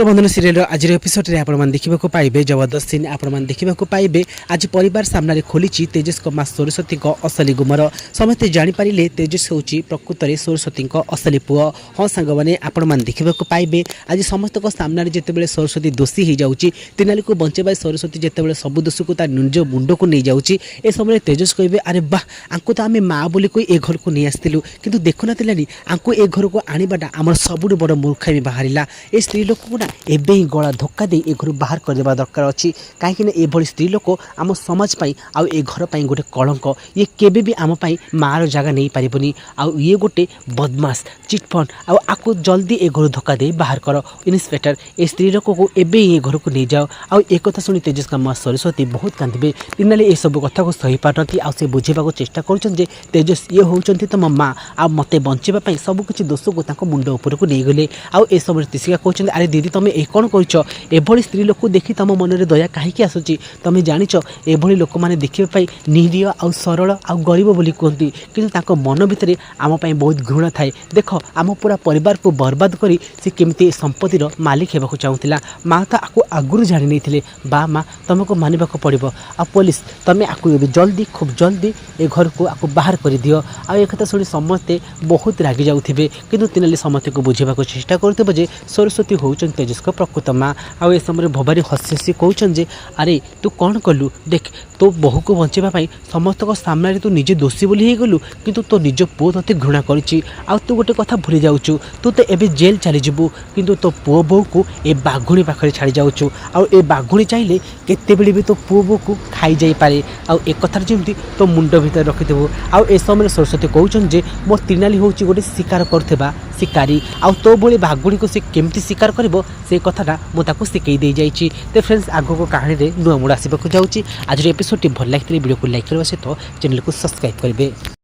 छोट बंधन सीरियल आज एपिसोड रे आपण मान देखिबा को पाइबे जबरदस्त सीन आपण मान देखिबा को पाइबे। आज परिवार सामने खोली तेजस को माँ सरस्वती को असली गुमर समस्ते जानि पारिले तेजस होची प्रकृत रे सरस्वती को असली पुओ। हाँ सांग माने आपण मान देखिबा को पाइबे आज समस्त को सामने जेतेबेले सरस्वती दोषी हो जाउची तेनाली को बंचेबा सरस्वती जेतेबेले सब दोष को ता निज मुंड को नहीं जाउची ए समय तेजस कहबे अरे वाह आंको तो आमे माँ बोली कोई ए घर को नहीं आस्तिलु किंतु देखुना तिलानी आंको ए घर को आनिबाटा हमर सबुठ बड़ मूर्खामी बाहरिला। ए स्त्री लोक को ना एबे ही गला धक्का दे ए घर बाहर कर देबा दरकार अछि काहेकि ना एभली स्त्री लोक आम समाज पई आउ ए घर पई गोटे कलंक ये केबे भी आम पई मार जगह नहीं पारिबनी आउ ये गोटे बदमाश चिटफंड आउ आको जल्दी ए घर धक्का दे बाहर कर इन्स्पेक्टर ए स्त्री लोक को एबे ही घर को नहीं जाओ। आउ एक कथा सुनी तेजस का माँ सरस्वती बहुत कांदबे दिनाले ए सब कथा को सही पारती आउ से बुझेबा को चेष्टा करछन जे तेजस ये होचंती तम माँ आ मते बंचेबा पई सब किछि दोष को ताको मुंड ऊपर को नहीं गले। आउ ए समय तिसिका कहछन अरे दीदी तमे ए कोन करछ एभली स्त्री लोक देखि तम मन रे दया काहे कि आसुची तमे जानिछ एभली लोक माने देखिबा पई निरीह आउ सरल आउ गरीब बोली कहती किंतु ताको मन भितरे आम पई बहुत घृणा थाए। देख आम पूरा परिवार को बर्बाद करी से केमती संपत्तिर मालिक हेबाकू चाहूतिला माँ तो आकु आगुरु जानि नैथिले बा माँ तुमको मानिबाको पड़िबो आ पुलिस तमे आकु एबे जल्दी खूब जल्दी ए घर को आकु बाहर कर दियो। आ ए कथा सुनी समस्ते बहुत रागी जाउथिबे किंतु तिनाली समस्ते को बुझेबाको चेष्टा करथिबे जे सरस्वती होउचन तेजस को प्रकृत माँ। आ ए समय भवानी हसी हसी कहउचन जे अरे तू कौन कलु देख तो बहु को बंचेबा पई समस्त को सामने तू निजे दोषी बोली हे गलु किंतु तो निज पुओ तते घृणा करछि। आ तू गोटे कथा भूली जाउछु तू तो एबे जेल चली जिबु किंतु तो पुओ बहू को ए बाघुणी पाखरे छाड़ी जाउछु आ ए बाघुणी चाहिले केते बेले भी तो पुओ बहू को खाई जाई पारे आ ए कथार जेमती तो मुंड भीतर रखिदेबु। आ ए समय सरस्वती कहउचन जे मो तिनाली होउछि गोटे शिकार करथेबा शिकारी आ तो बोले बाघुणी को से केमती शिकार करिवो से कथाटा मो ताको सिकेई दे जाइछि। तो फ्रेंड्स आगो को कहानी रे नुआ मुड़ आसीबाकू जाउछि। आज एपिसोड टी भल लागितले वीडियो को लाइक करबा सहित चैनल को सब्सक्राइब करिवे।